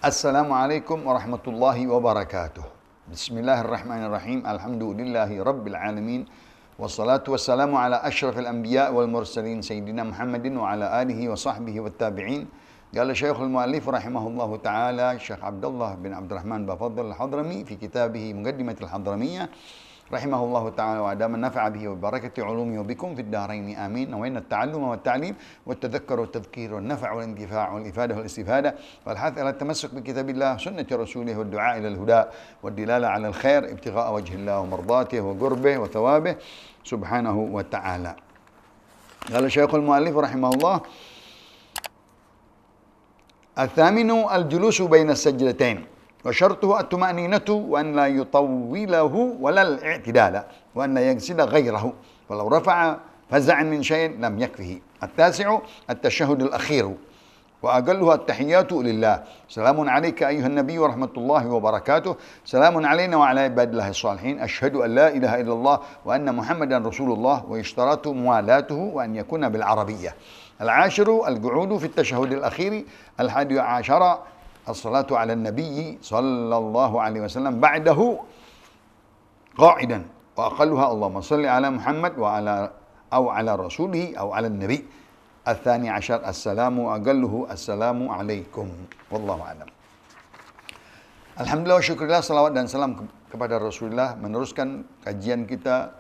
Assalamualaikum warahmatullahi wabarakatuh. Bismillahirrahmanirrahim. Alhamdulillahi rabbil alamin. Wassalatu wassalamu ala asyrafil anbiya wal mursalin sayyidina Muhammadin wa ala alihi wa sahbihi wat tabi'in. Qala Syekhul Muallif rahimahullahu taala Syekh Abdullah bin Abdurrahman Bafadl Al-Hadrami fi kitabih Muqaddimatul Hadramiyah rahimahullahu ta'ala wa adama nafa'a bihi wa barakati ulumi wa bikum fid daraini amin. Nawaina at-ta'allum wa at-ta'lim wa at-tadhakkur wa at-tadhkir wa an-naf' wa al-intifa' wa al-ifadah wa al-istifada wal hath ala at-tamassuk bi kitabillah sunnati rasulih wa ad-du'a ila al-huda wa ad-dilala ala al-khair ibtigha'a wajhillah wa mardatihi wa qurbih wa thawabih subhanahu wa ta'ala. Qala Syekhul Muallif rahimahullah al-thaminu al-julusu baina as-sajdatain وشرطه الطمأنينة وأن لا يطوله ولا الاعتدال وأن لا يقصد غيره ولو رفع فزعا من شيء لم يكفه. التاسع التشهد الأخير وأقله التحيات لله. سلام عليك أيها النبي ورحمة الله وبركاته. سلام علينا وعلى عباد الله الصالحين. أشهد أن لا إله إلا الله وأن محمدا رسول الله ويشترط موالاته وأن يكون بالعربية. العاشر القعود في التشهد الأخير. 11 الصلاة على النبي صلى الله عليه وسلم بعده قاعدا وأقلها اللهم صل على محمد وعلى أو على رسوله أو على النبي. 12 السلام أقله السلام عليكم والله أعلم. Alhamdulillah, syukurillah, salawat dan salam kepada Rasulullah. Meneruskan kajian kita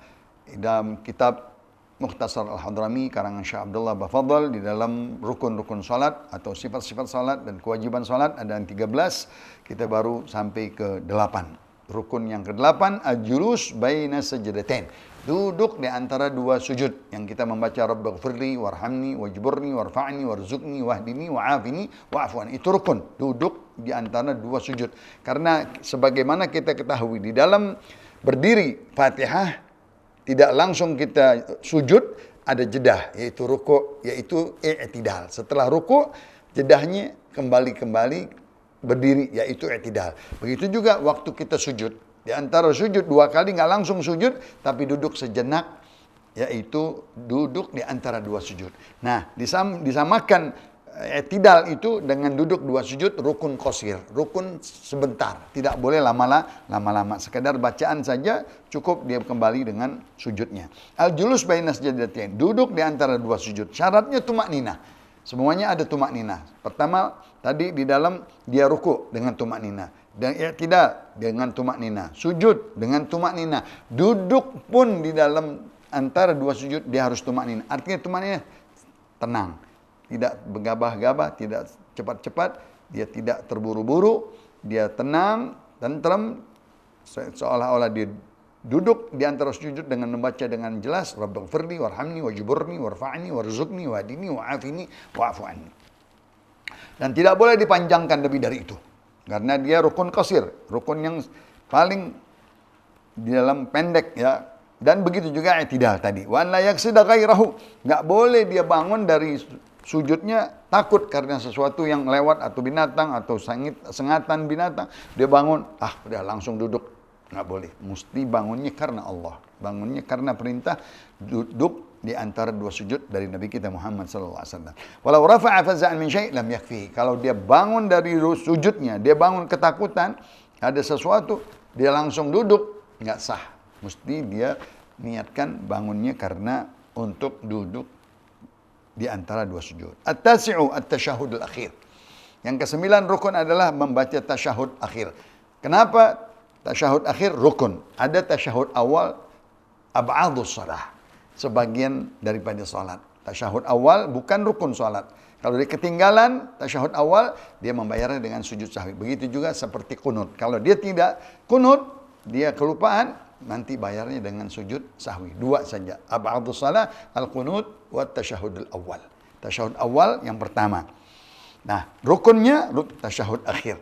dalam kitab Mukhtasar Al-Hadrami karangan Syekh Abdullah Bafadl di dalam rukun-rukun salat atau sifat-sifat salat dan kewajiban salat ada yang 13. Kita baru sampai ke 8. Rukun yang ke-8 al-julus baina sajdatain. Duduk di antara dua sujud yang kita membaca Rabbighfirli warhamni wajburni warfa'ni warzuqni wahdini wa'afini wa'fu anni. Itu rukun, duduk di antara dua sujud. Karena sebagaimana kita ketahui di dalam berdiri Fatihah tidak langsung kita sujud, ada jedah, yaitu ruku', yaitu i'tidal. Setelah ruku', jedahnya kembali berdiri, yaitu i'tidal. Begitu juga waktu kita sujud. Di antara sujud dua kali nggak langsung sujud, tapi duduk sejenak, yaitu duduk di antara dua sujud. Nah, disamakan i'tidal itu dengan duduk dua sujud rukun qasir, rukun sebentar, tidak boleh lama-lama, sekedar bacaan saja cukup dia kembali dengan sujudnya. Al-julus baina sajdatain, duduk di antara dua sujud. Syaratnya tumakninah. Semuanya ada tumakninah. Pertama tadi di dalam dia ruku dengan tumakninah, dan i'tidal dengan tumakninah, sujud dengan tumakninah, duduk pun di dalam antara dua sujud dia harus tumakninah. Artinya tumakninah tenang. Tidak bergabah-gabah, tidak cepat-cepat, dia tidak terburu-buru, dia tenang, tentrem, seolah-olah dia duduk di antara sujud dengan membaca dengan jelas Rabbighfirli warhamni wajburni warfa'ni warzuqni wahdini wa'afini wa'fu anni. Dan tidak boleh dipanjangkan lebih dari itu. Karena dia rukun qasir, rukun yang paling di dalam pendek ya. Dan begitu juga i'tidal tadi. Wa an la yaqsida ghairahu, enggak boleh dia bangun dari sujudnya takut karena sesuatu yang lewat atau binatang atau sengatan binatang, dia bangun, udah langsung duduk. Nggak boleh. Mesti bangunnya karena Allah. Bangunnya karena perintah duduk di antara dua sujud dari Nabi kita Muhammad SAW. Walau rafa'a faza'an min syai' lam yakfi. Kalau dia bangun dari sujudnya, dia bangun ketakutan, ada sesuatu, dia langsung duduk, nggak sah. Mesti dia niatkan bangunnya karena untuk duduk di antara dua sujud. At-tasi'u at-tashahhud al-akhir. Yang ke-9 rukun adalah membaca tasyahud akhir. Kenapa tasyahud akhir rukun? Ada tasyahud awal ab'adus shalah, sebagian daripada salat. Tasyahud awal bukan rukun salat. Kalau dia ketinggalan tasyahud awal, dia membayarnya dengan sujud sahwi. Begitu juga seperti kunut. Kalau dia tidak kunut, dia kelupaan, nanti bayarnya dengan sujud sahwi. Dua saja. Ab'adus salah, al-qunut, wa tasyahudul awal. Tasyahud awal yang pertama. Nah, rukunnya tasyahud akhir.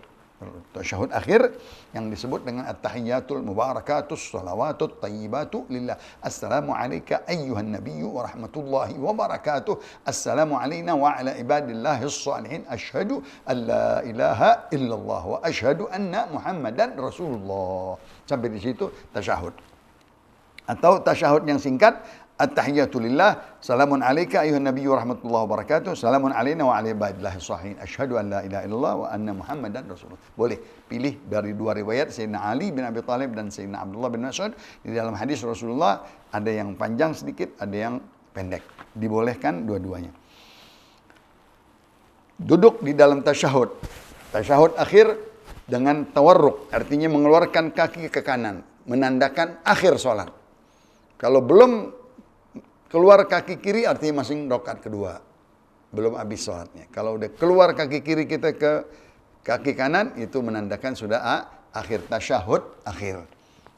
Tasyahud akhir yang disebut dengan at-tahiyyatul mubarakatus salawatut tayyibatu lillah. Assalamu alayka ayyuhan nabiyyu wa rahmatullahi wa barakatuh. Assalamu alayna wa ala ibadillahis salihin. Asyhadu an la ilaha illallah wa asyhadu anna Muhammadan Rasulullah. Sampai di situ tasyahud. Atau tasyahud yang singkat, At-tahiyatu lillah, salamun alayka ayuhan nabiyyu rahmatullahi wabarakatuh, salamun alayna wa ala ibadillahi shalihin, asyhadu an la ilaha illallah wa anna muhammadan rasulullah. Boleh pilih dari dua riwayat Sayyidina Ali bin Abi Thalib dan Sayyidina Abdullah bin Mas'ud. Di dalam hadis Rasulullah ada yang panjang sedikit, ada yang pendek. Dibolehkan dua-duanya. Duduk di dalam tasyahud. Tasyahud akhir dengan tawarruk, artinya mengeluarkan kaki ke kanan, menandakan akhir sholat. Kalau belum keluar kaki kiri artinya masih rakaat kedua. Belum habis sholatnya. Kalau udah keluar kaki kiri kita ke kaki kanan, itu menandakan sudah akhir tasyahud akhir.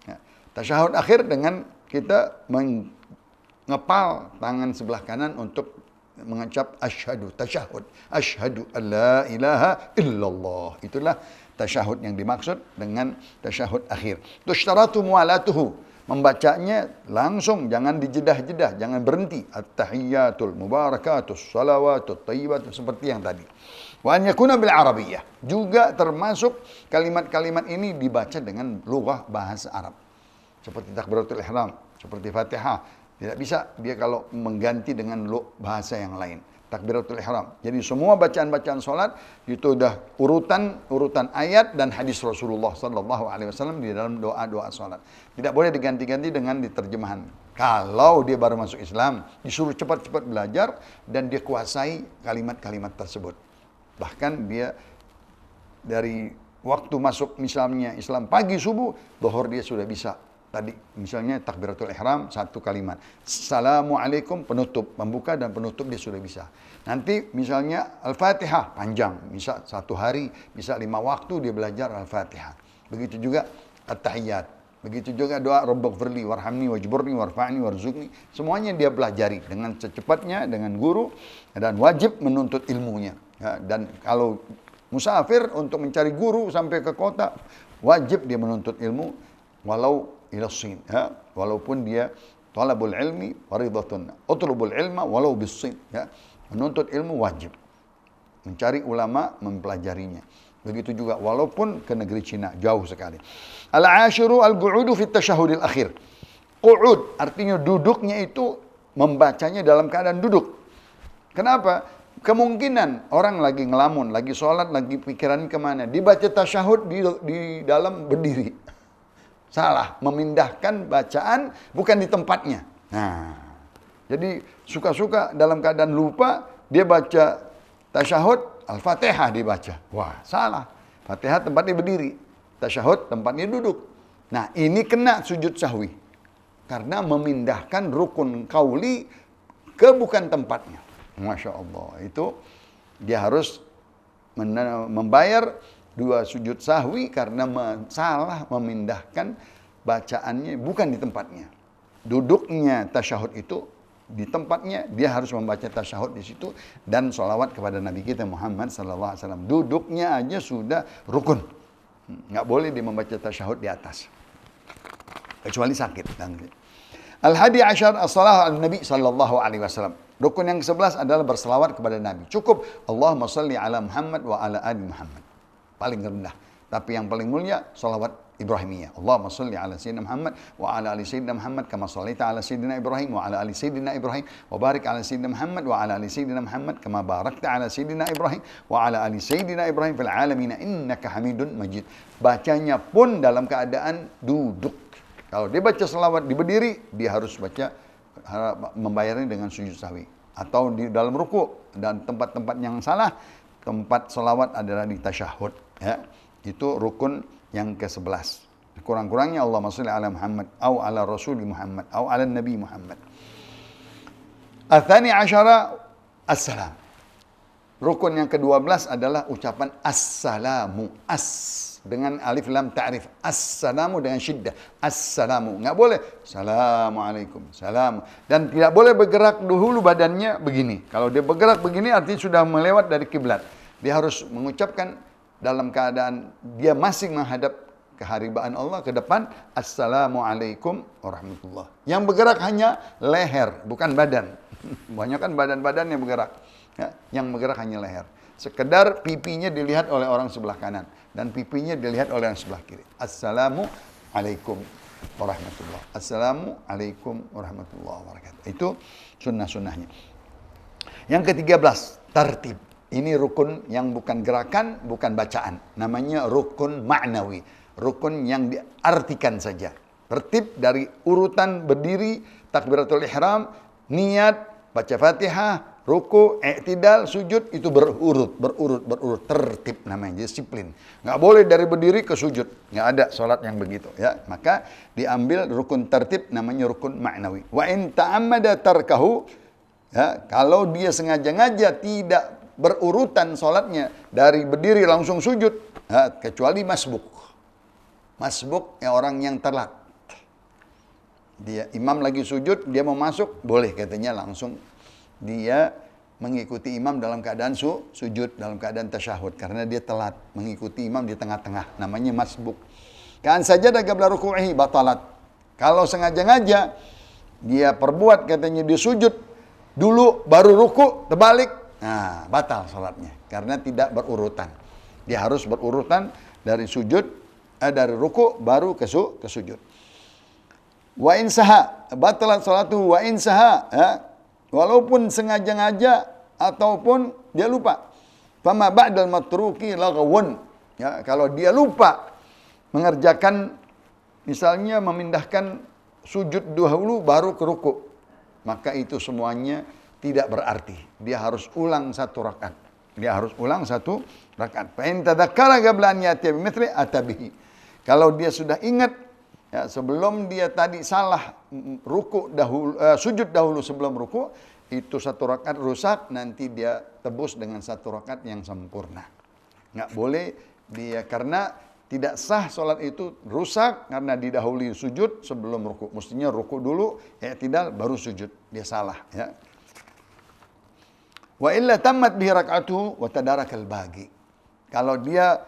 Ya. Tasyahud akhir dengan kita mengepal tangan sebelah kanan untuk mengucap asyhadu, tasyahud. Asyhadu an la ilaha illallah. Itulah tasyahud yang dimaksud dengan tasyahud akhir. Tusytaratu mualatuhu. Membacanya langsung, jangan dijedah-jedah, jangan berhenti. At-tahiyyatul mubarakatus salawatut thayyibatut, seperti yang tadi. Wa an yakuna bil arabiyyah. Juga termasuk kalimat-kalimat ini dibaca dengan lughah bahasa Arab. Seperti takbiratul ihram, seperti Fatihah. Tidak bisa dia kalau mengganti dengan bahasa yang lain. Takbiratul ihram. Jadi semua bacaan-bacaan salat itu udah urutan ayat dan hadis Rasulullah sallallahu alaihi wasallam di dalam doa-doa salat. Tidak boleh diganti-ganti dengan diterjemahan. Kalau dia baru masuk Islam, disuruh cepat-cepat belajar dan dia kuasai kalimat-kalimat tersebut. Bahkan dia dari waktu masuk misalnya Islam pagi subuh, zuhur dia sudah bisa. Tadi misalnya takbiratul ihram satu kalimat. Assalamualaikum penutup, membuka dan penutup dia sudah bisa. Nanti misalnya Al-Fatihah panjang, bisa satu hari, bisa 5 waktu dia belajar Al-Fatihah. Begitu juga At-Tahiyyat. Begitu juga doa Rabbighfirli warhamni wajburni warfa'ni warzuqni. Semuanya dia pelajari dengan secepatnya dengan guru dan wajib menuntut ilmunya. Ya, dan kalau musafir untuk mencari guru sampai ke kota, wajib dia menuntut ilmu walau ila Sin, ya, walaupun dia talabul ilmi faridatun, utlubul ilma walau bis Sin, ya. Menuntut ilmu wajib. Mencari ulama, mempelajarinya. Begitu juga walaupun ke negeri Cina, jauh sekali. Al-ashiru al-qu'udu fi tasyahudil akhir. Qu'ud artinya duduknya itu membacanya dalam keadaan duduk. Kenapa? Kemungkinan orang lagi ngelamun, lagi sholat, lagi pikiran kemana, dibaca tasyahud di dalam berdiri. Salah, memindahkan bacaan bukan di tempatnya. Nah, jadi suka-suka dalam keadaan lupa, dia baca tasyahud, Al-Fatihah dibaca. Wah, salah. Fatihah tempatnya berdiri, tasyahud tempatnya duduk. Nah, ini kena sujud sahwi. Karena memindahkan rukun qauli ke bukan tempatnya. Masya Allah, itu dia harus membayar 2 sujud sahwi karena salah memindahkan bacaannya bukan di tempatnya. Duduknya tasyahud itu di tempatnya, dia harus membaca tasyahud di situ dan sholawat kepada Nabi kita Muhammad sallallahu alaihi wasallam. Duduknya aja sudah rukun. Nggak boleh dia membaca tasyahud di atas. Kecuali sakit. Al-hadi asyar as-salah al-Nabi sallallahu alaihi wasallam. Rukun yang ke-11 adalah berselawat kepada Nabi. Cukup Allahumma salli ala Muhammad wa ala ali Muhammad. Paling rendah. Tapi yang paling mulia salawat Ibrahimiyah. Allahumma salli ala Sayyidina Muhammad wa ala ali Sayyidina Muhammad kama sallaita ala Sayyidina Ibrahim wa ala ali Sayyidina Ibrahim wa barik ala Sayyidina Muhammad wa ala ali Sayyidina Muhammad kama barakta ala Sayyidina Ibrahim wa ala ali Sayyidina Ibrahim fil alamin innaka Hamidun Majid. Bacanya pun dalam keadaan duduk. Kalau dia baca selawat di berdiri, dia harus baca membayarnya dengan sujud sahwi atau di dalam ruku. Dan tempat-tempat yang salah, tempat selawat adalah di tasyahud, ya. Itu rukun yang ke-11. Kurang-kurangnya Allahumma shalli ala Muhammad au ala Rasul Muhammad au ala Nabi Muhammad. Atsani asyara assalam. Rukun yang ke-12 adalah ucapan assalamu. Dengan alif lam ta'rif. Assalamu dengan syiddah. Assalamu. Enggak boleh. Assalamualaikum. Salam. Dan tidak boleh bergerak dahulu badannya begini. Kalau dia bergerak begini artinya sudah melewat dari kiblat. Dia harus mengucapkan dalam keadaan dia masih menghadap keharibaan Allah ke depan. Assalamualaikum warahmatullah. Yang bergerak hanya leher, bukan badan. Banyak kan badan-badan yang bergerak. Ya, yang bergerak hanya leher. Sekedar pipinya dilihat oleh orang sebelah kanan dan pipinya dilihat oleh yang sebelah kiri. Assalamualaikum. warahmatullahi wabarakatuh. Assalamualaikum warahmatullahi wabarakatuh. Itu sunnah-sunnahnya. Yang ke-13, tertib. Ini rukun yang bukan gerakan, bukan bacaan. Namanya rukun ma'nawi. Rukun yang diartikan saja. Tertib dari urutan berdiri, takbiratul ihram, niat, baca Fatihah, ruku, i'tidal, sujud, itu berurut. Tertib namanya, disiplin. Nggak boleh dari berdiri ke sujud. Nggak ada sholat yang begitu. Ya. Maka diambil rukun tertib, namanya rukun ma'nawi. Wa in ta'ammada tarkahu, ya, kalau dia sengaja-ngaja tidak berurutan sholatnya, dari berdiri langsung sujud, ya, kecuali masbuk. Masbuk ya orang yang telat. Dia imam lagi sujud, dia mau masuk, boleh katanya langsung dia mengikuti imam dalam keadaan sujud, dalam keadaan tasyahud, karena dia telat mengikuti imam di tengah-tengah, namanya masbuk. Kan saja qabla ruku'ihi batalat. Kalau sengaja-ngaja dia perbuat katanya dia sujud dulu baru ruku, terbalik, nah batal salatnya karena tidak berurutan. Dia harus berurutan dari sujud, dari ruku baru ke sujud. Wa in saha batalat salatu wa in saha, ya. Walaupun sengaja-ngaja ataupun dia lupa. Fama ba'dal matruki laghawun. Ya, kalau dia lupa mengerjakan misalnya memindahkan sujud dahulu baru ke ruku, maka itu semuanya tidak berarti. Dia harus ulang satu rakaat. Dia harus ulang satu rakaat. Fa in tadzakkara qabla an yati bimithli atabihi. Kalau dia sudah ingat, ya, sebelum dia tadi salah ruku dahulu, sujud dahulu sebelum ruku, itu satu rakaat rusak, nanti dia tebus dengan satu rakaat yang sempurna. Nggak boleh dia, karena tidak sah sholat itu rusak karena didahului sujud sebelum ruku. Mestinya ruku dulu, i'tidal baru sujud. Dia salah, ya. Wa illa tammat bihi rak'atuhu wa tadarakal bagi. Kalau dia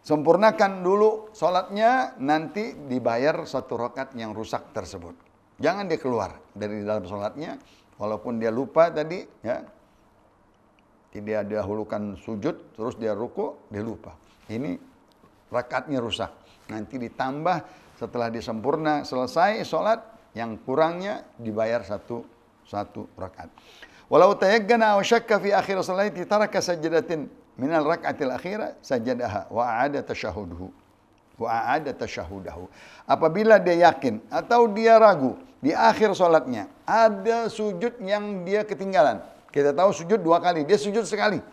sempurnakan dulu sholatnya, nanti dibayar satu rakaat yang rusak tersebut. Jangan dia keluar dari dalam sholatnya, walaupun dia lupa tadi, ya. Tidak dahulukan sujud, terus dia ruku, dia lupa. Ini rakaatnya rusak. Nanti ditambah setelah disempurna selesai sholat, yang kurangnya dibayar satu rakaat. Walau tayaggana aw syakka fi akhir sholati taraka sajdatin minal rak'atil akhirah sajadaha wa a'ada tasyahuduhu. Apabila dia yakin atau dia ragu di akhir sholatnya ada sujud yang dia ketinggalan. Kita tahu sujud 2 kali, dia sujud sekali.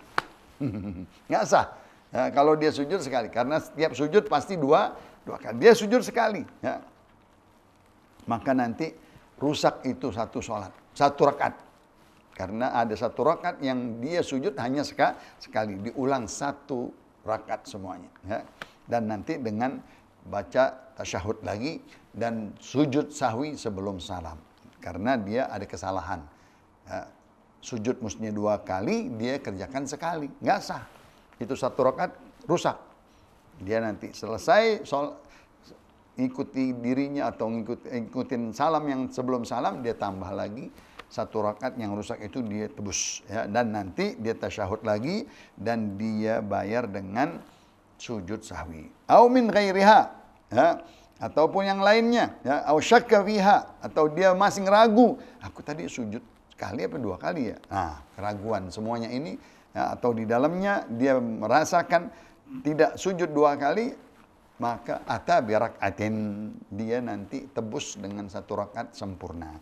Nggak sah. Ya, kalau dia sujud sekali, karena setiap sujud pasti dua kali. Dia sujud sekali, ya. Maka nanti rusak itu satu sholat, satu rakaat. Karena ada satu rakaat yang dia sujud hanya sekali, diulang satu rakaat semuanya, ya. Dan nanti dengan baca tasyahud lagi dan sujud sahwi sebelum salam, karena dia ada kesalahan. Ya. Sujud mestinya 2 kali, dia kerjakan sekali, nggak sah. Itu satu rakaat rusak. Dia nanti selesai ikuti dirinya atau ikutin salam yang sebelum salam, dia tambah lagi satu rakaat yang rusak itu dia tebus, ya. Dan nanti dia tasyahud lagi dan dia bayar dengan sujud sahwi. Au min ghairiha, ya, ataupun yang lainnya, ya, au syakka fiha, atau dia masih ragu, aku tadi sujud sekali apa 2 kali ya? Nah, keraguan semuanya ini, ya, atau di dalamnya dia merasakan tidak sujud 2 kali, maka ata bi rak'atin, dia nanti tebus dengan satu rakaat sempurna.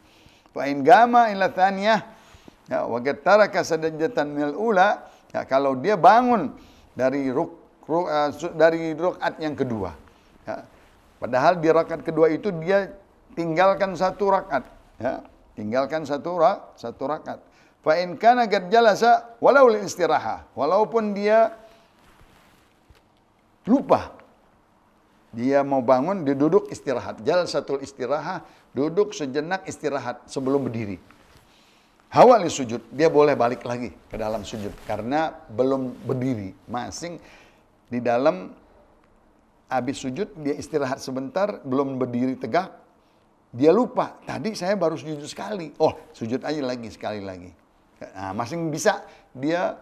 Fa in gama ila thaniyah, ya, wa qad taraka sajdatan minal ula, ya, kalau dia bangun dari rakaat yang kedua, ya, padahal di rakaat kedua itu dia tinggalkan satu rakaat, ya, tinggalkan satu rakaat. Fa in kana qad jalasa walau lil istirahah, walaupun dia lupa, dia mau bangun, dia duduk istirahat, jalsatul istirahah, duduk sejenak istirahat sebelum berdiri. Hawali sujud, dia boleh balik lagi ke dalam sujud karena belum berdiri, masing di dalam. Habis sujud dia istirahat sebentar, belum berdiri tegak. Dia lupa, tadi saya baru sujud sekali. Oh, sujud aja lagi, sekali lagi. Nah, masing bisa dia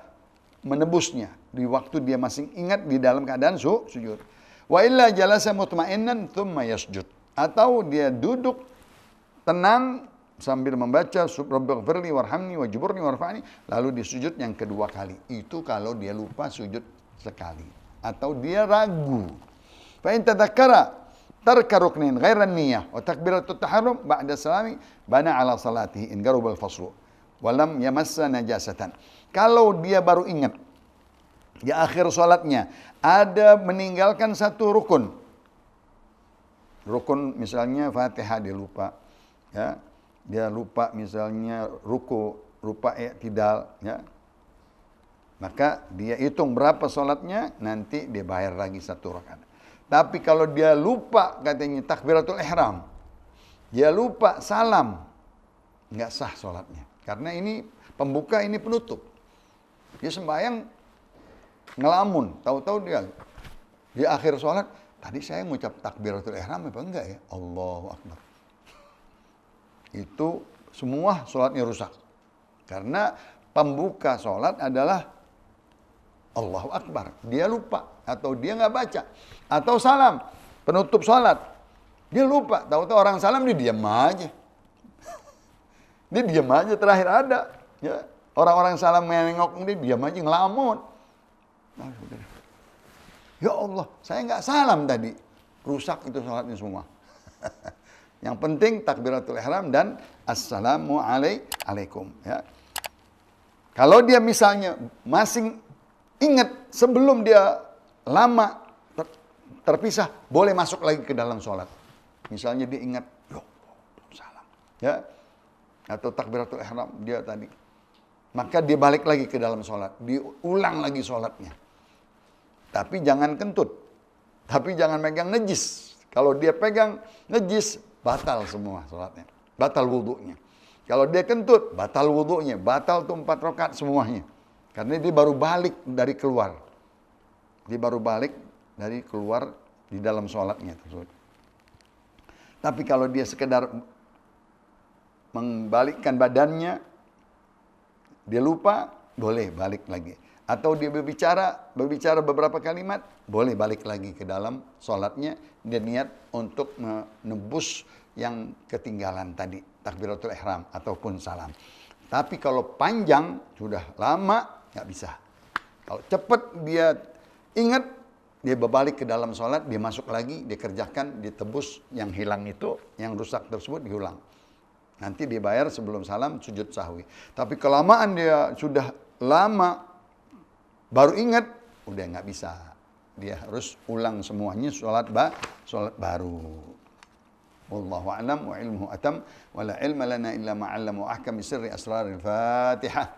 menebusnya di waktu dia masing ingat di dalam keadaan sujud. Wa illa jalasa mutmainnan thumma yasjud. Atau dia duduk tenang sambil membaca Rabbighfirli warhamni wajburni warfa'ni, lalu di sujud yang kedua kali. Itu kalau dia lupa sujud sekali atau dia ragu. Fa in tadhakkara tarka ruknin ghairan niyyah wa takbiratul taharrum ba'da salami bana ala salatihi in garubal faslu wa lam yamassa najasatan. Kalau dia baru ingat di akhir salatnya ada meninggalkan satu rukun. Rukun misalnya Fatihah dia lupa, ya. Dia lupa misalnya ruku, lupa i'tidal, ya. Maka dia hitung berapa salatnya, nanti dia bayar lagi satu rakaat. Tapi kalau dia lupa katanya takbiratul ihram, dia lupa salam, nggak sah salatnya. Karena ini pembuka, ini penutup. Dia sembahyang ngelamun, tahu-tahu dia di akhir salat, tadi saya ngucap takbiratul ihram apa enggak ya? Allahu Akbar. Itu semua sholatnya rusak. Karena pembuka sholat adalah Allahu Akbar. Dia lupa atau dia nggak baca. Atau salam, penutup sholat. Dia lupa, tahu-tahu orang salam dia diam aja. Dia diam aja, terakhir ada. Ya. Orang-orang salam menengok, dia diam aja ngelamun. Ya Allah, saya nggak salam tadi. Rusak itu sholatnya semua. Yang penting takbiratul ihram dan assalamu alaikum. Ya. Kalau dia misalnya masih ingat sebelum dia lama terpisah, boleh masuk lagi ke dalam sholat. Misalnya dia ingat, ya belum salam. Ya. Atau takbiratul ihram dia tadi. Maka dia balik lagi ke dalam sholat. Diulang lagi sholatnya. Tapi jangan kentut. Tapi jangan megang najis. Kalau dia pegang najis, batal semua sholatnya. Batal wudhunya. Kalau dia kentut, batal wudhunya. Batal tuh 4 rakaat semuanya. Karena dia baru balik dari keluar. Dia baru balik dari keluar di dalam sholatnya tersebut. Tapi kalau dia sekedar membalikkan badannya, dia lupa, boleh balik lagi. Atau dia berbicara beberapa kalimat, boleh balik lagi ke dalam sholatnya. Dia niat untuk menebus yang ketinggalan tadi, takbiratul ihram ataupun salam. Tapi kalau panjang, sudah lama, nggak bisa. Kalau cepat dia ingat, dia berbalik ke dalam sholat, dia masuk lagi, dia kerjakan, dia tebus yang hilang itu, yang rusak tersebut diulang. Nanti dia bayar sebelum salam, sujud sahwi. Tapi kelamaan dia sudah lama, baru ingat, udah nggak bisa. Dia harus ulang semuanya sholat baru. Wallahu a'lam wa ilmuhu atam wa la ilma lana illa ma 'allama wa ahkam sirri asraril Fatihah.